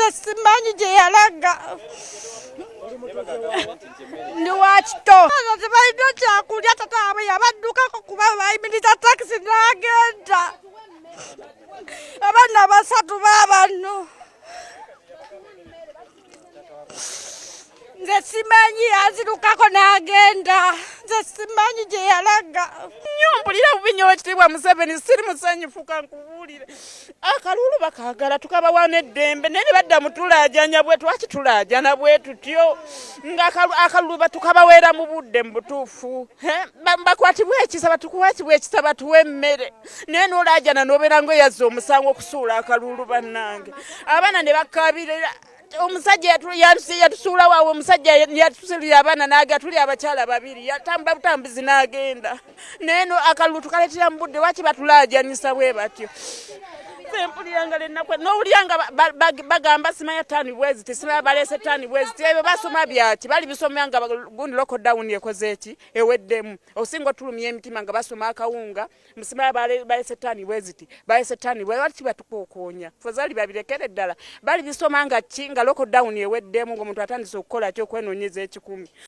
nze simanyi gye yalaga ndi wakito tebalina kyakulya tata waabwe yabaddukako kuba bayimiriza takisi n'agenda abaana basatu baabano nze simanyi yazirukako n'agenda nze simanyi gye yalaga nnyo mpulira bubinyo ekitiibwa Museveni siri musanyufu kankubuulire akalulu bakaagala tukabawa n'eddembe naye ne badda mutulaajanya bwe twaki tulaajana bwe tutyo nga akalulu batukabaweera mu budde mu butuufu bakwatibwa ekisa batukwatibwa ekisa batuwa emmere naye n'olaajana n'obeera ng'eyazza omusango okusuula akalulu bannange abaana ne bakabirira omusajja yatusuula waawe omusajja yatusulira abaana n'aga tuli abakyala babiri yatambula butambuzi n'agenda naye akalulu tukaleetera mu budde waki batulaajanisa bwe batyo mpuliranga lennaku n'owuliranga bagamba simanya ttaani bweziti simanya baleese ttaani bweziti ebyo basoma byaki bali bisomera nga gundi lockdown ekoze eki eweddemu osinga otulumya emitima nga basoma akawunga musimanya baleese ttaani bweziti baleese ttaani waki batukokoonya fozali babirekere ddala bali bisoma nga ki nga lockdown eweddemu ng'omuntu atandise okukola ki okwenoonyeza ekikumi